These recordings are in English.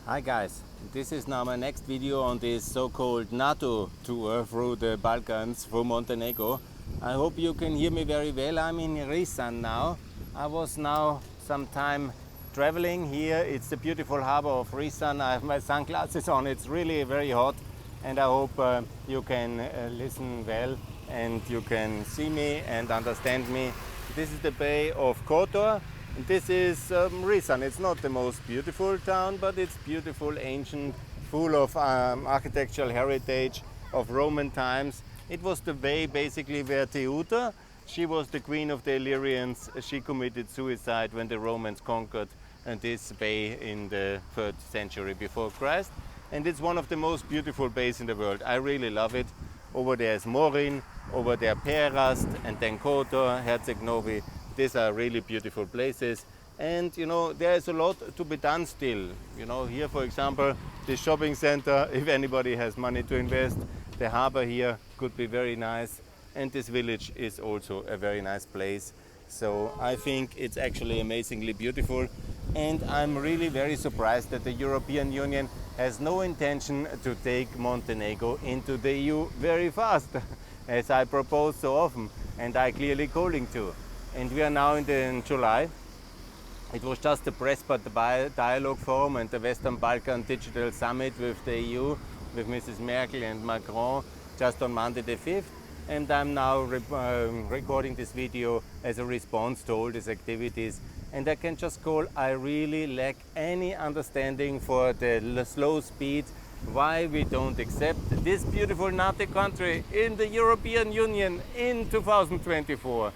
Hi guys, this is now my next video on this so-called NATO tour through the Balkans, through Montenegro. I hope you can hear me very well. I'm in Risan now. I was now some time traveling here. It's the beautiful harbor of Risan. I have my sunglasses on. It's really very hot, and I hope you can listen well and you can see me and understand me. This is the Bay of Kotor. This is Risan. It's not the most beautiful town, but it's beautiful, ancient, full of architectural heritage of Roman times. It was the bay basically where Teuta, she was the queen of the Illyrians. She committed suicide when the Romans conquered this bay in the 3rd century before Christ. And it's one of the most beautiful bays in the world. I really love it. Over there is Morin, over there Perast, and then Kotor, Herceg-Novi. These are really beautiful places, and there is a lot to be done still. Here for example, the shopping center, if anybody has money to invest, the harbor here could be very nice, and this village is also a very nice place. So I think it's actually amazingly beautiful, and I'm really very surprised that the European Union has no intention to take Montenegro into the EU very fast, as I propose so often, and I clearly calling to. And we are now in July. It was just the Prespa Dialogue Forum and the Western Balkan Digital Summit with the EU, with Mrs. Merkel and Macron, just on Monday the 5th. And I'm now recording this video as a response to all these activities. And I can just call, I really lack any understanding for the slow speed, why we don't accept this beautiful NATO country in the European Union in 2024.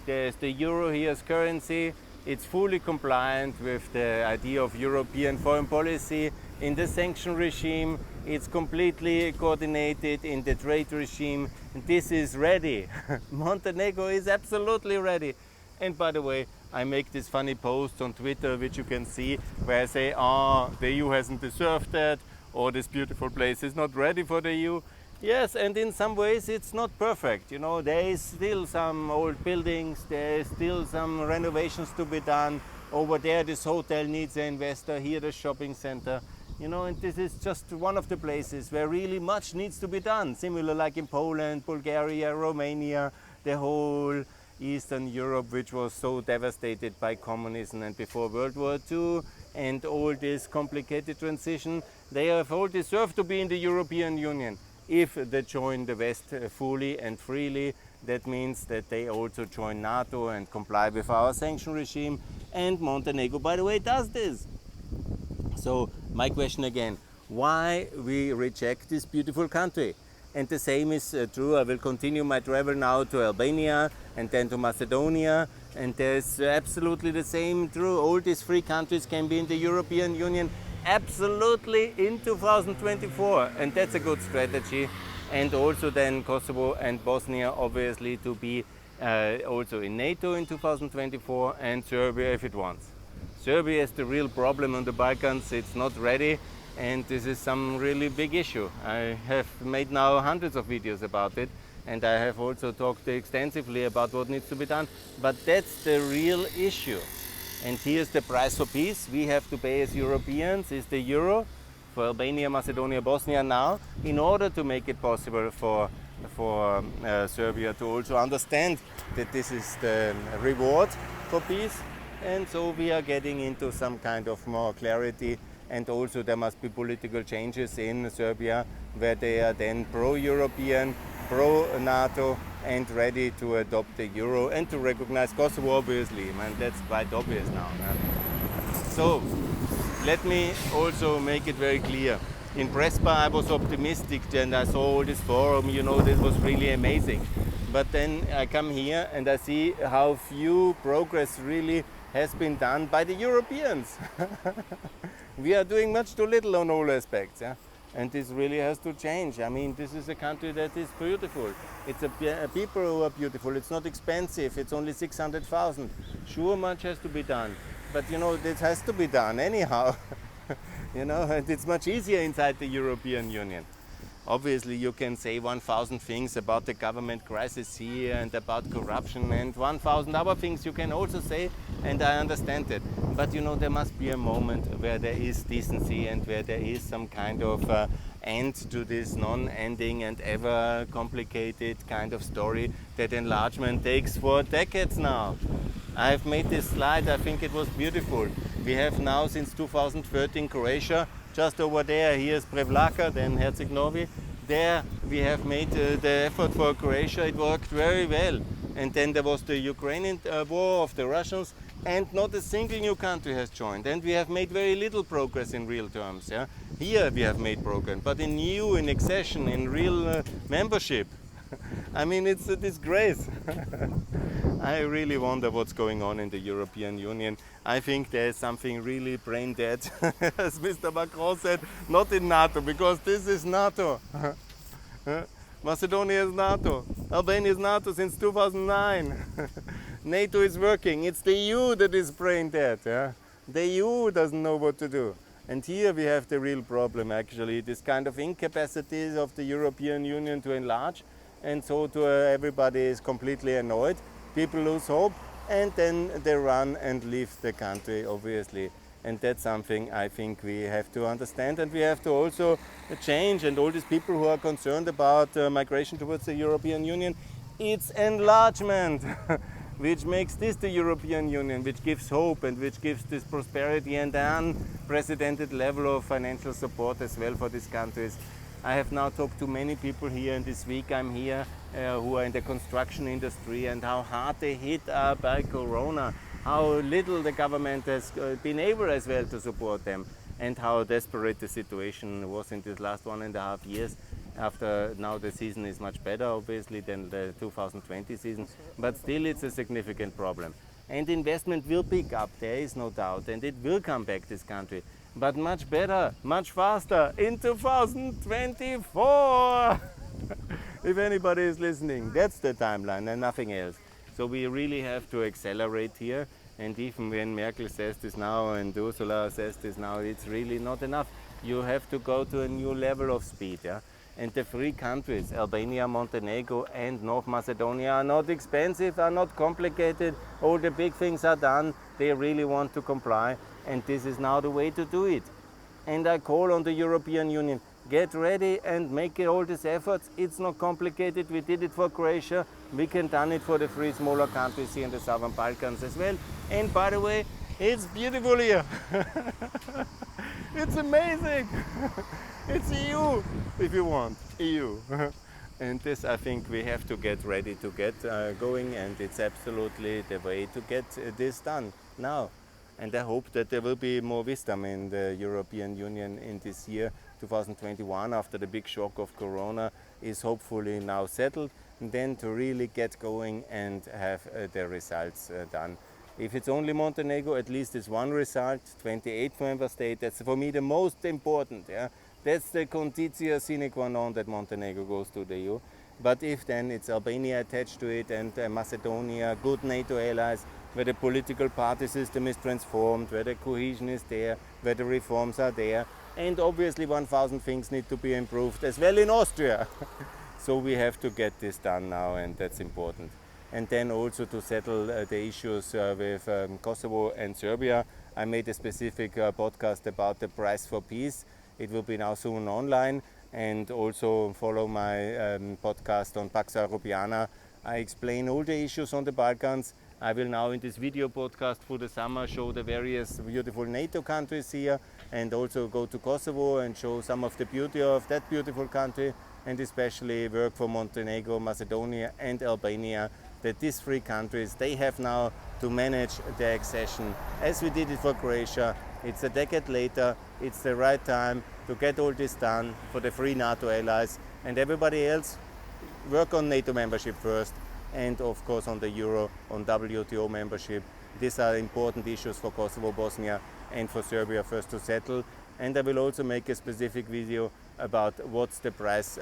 There's the euro here as currency. It's fully compliant with the idea of European foreign policy. In the sanction regime, it's completely coordinated in the trade regime. This is ready. Montenegro is absolutely ready. And by the way, I make this funny post on Twitter, which you can see, where I say, the EU hasn't deserved that, or this beautiful place is not ready for the EU. Yes, and in some ways it's not perfect. There is still some old buildings, there is still some renovations to be done. Over there this hotel needs an investor, here the shopping center. And this is just one of the places where really much needs to be done. Similar like in Poland, Bulgaria, Romania, the whole Eastern Europe, which was so devastated by communism and before World War II, and all this complicated transition. They have all deserved to be in the European Union. If they join the West fully and freely, that means that they also join NATO and comply with our sanction regime. And Montenegro, by the way, does this. So my question again, why we reject this beautiful country? And the same is true. I will continue my travel now to Albania and then to Macedonia. And there's absolutely the same true. All these 3 countries can be in the European Union absolutely in 2024, and that's a good strategy. And also then Kosovo and Bosnia obviously to be also in NATO in 2024, and Serbia if it wants. Serbia is the real problem on the Balkans. It's not ready, and this is some really big issue. I have made now hundreds of videos about it, and I have also talked extensively about what needs to be done, but that's the real issue. And here's the price for peace we have to pay as Europeans, is the euro for Albania, Macedonia, Bosnia now, in order to make it possible for Serbia to also understand that this is the reward for peace. And so we are getting into some kind of more clarity, and also there must be political changes in Serbia where they are then pro-European, pro-NATO, and ready to adopt the euro and to recognize Kosovo, obviously. That's quite obvious now. So let me also make it very clear. In Prespa I was optimistic, and I saw all this forum, this was really amazing. But then I come here and I see how few progress really has been done by the Europeans. We are doing much too little on all aspects. And this really has to change. This is a country that is beautiful. It's people who are beautiful. It's not expensive. It's only 600,000. Sure, much has to be done. But this has to be done anyhow. And it's much easier inside the European Union. Obviously, you can say 1,000 things about the government crisis here and about corruption, and 1,000 other things you can also say, and I understand that. But you know, there must be a moment where there is decency and where there is some kind of end to this non-ending and ever complicated kind of story that enlargement takes for decades now. I've made this slide, I think it was beautiful. We have now since 2013 Croatia, just over there, here's Prevlaka, then Herceg Novi. There we have made the effort for Croatia, it worked very well. And then there was the Ukrainian war of the Russians, and not a single new country has joined. And we have made very little progress in real terms. Yeah? Here we have made progress, but in EU, in accession, in real membership, I mean, it's a disgrace. I really wonder what's going on in the European Union. I think there's something really brain dead, as Mr. Macron said, not in NATO, because this is NATO. Macedonia is NATO. Albania is NATO since 2009. NATO is working. It's the EU that is brain dead. Yeah? The EU doesn't know what to do. And here we have the real problem, actually, this kind of incapacity of the European Union to enlarge. And so everybody is completely annoyed. People lose hope, and then they run and leave the country, obviously. And that's something I think we have to understand, and we have to also change. And all these people who are concerned about migration towards the European Union, it's enlargement, which makes this the European Union, which gives hope and which gives this prosperity and an unprecedented level of financial support as well for these countries. I have now talked to many people here, and this week I'm here who are in the construction industry, and how hard they hit by Corona, how little the government has been able as well to support them, and how desperate the situation was in these last 1.5 years. After now the season is much better, obviously, than the 2020 season, but still it's a significant problem. And investment will pick up, there is no doubt, and it will come back, this country. But much better, much faster, in 2024! If anybody is listening, that's the timeline and nothing else. So we really have to accelerate here, and even when Merkel says this now and Ursula says this now, it's really not enough. You have to go to a new level of speed. Yeah? And the three countries, Albania, Montenegro and North Macedonia, are not expensive, are not complicated. All the big things are done. They really want to comply, and this is now the way to do it. And I call on the European Union, get ready and make all these efforts. It's not complicated. We did it for Croatia. We can do it for the three smaller countries here in the Southern Balkans as well. And by the way, it's beautiful here. It's amazing. It's EU, if you want, EU. And this, I think, we have to get ready to get going, and it's absolutely the way to get this done now. And I hope that there will be more wisdom in the European Union in this year, 2021, after the big shock of Corona is hopefully now settled, and then to really get going and have the results done. If it's only Montenegro, at least it's one result, 28th member state. That's for me the most important. Yeah? That's the conditio sine qua non that Montenegro goes to the EU. But if then it's Albania attached to it, and Macedonia, good NATO allies, where the political party system is transformed, where the cohesion is there, where the reforms are there, and obviously 1,000 things need to be improved as well in Austria. So we have to get this done now, and that's important. And then also to settle the issues with Kosovo and Serbia. I made a specific podcast about the price for peace. It will be now soon online, and also follow my podcast on Pax Europiana. I explain all the issues on the Balkans. I will now in this video podcast for the summer show the various beautiful NATO countries here, and also go to Kosovo and show some of the beauty of that beautiful country, and especially work for Montenegro, Macedonia and Albania, that these three countries, they have now to manage their accession as we did it for Croatia. It's a decade later, it's the right time to get all this done for the three NATO allies, and everybody else work on NATO membership first, and of course on the Euro, on WTO membership. These are important issues for Kosovo, Bosnia and for Serbia first to settle. And I will also make a specific video about what's the price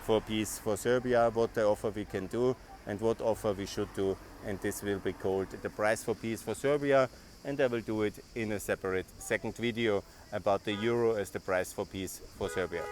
for peace for Serbia, what the offer we can do and what offer we should do. And this will be called the price for peace for Serbia. And I will do it in a separate second video about the Euro as the price for peace for Serbia.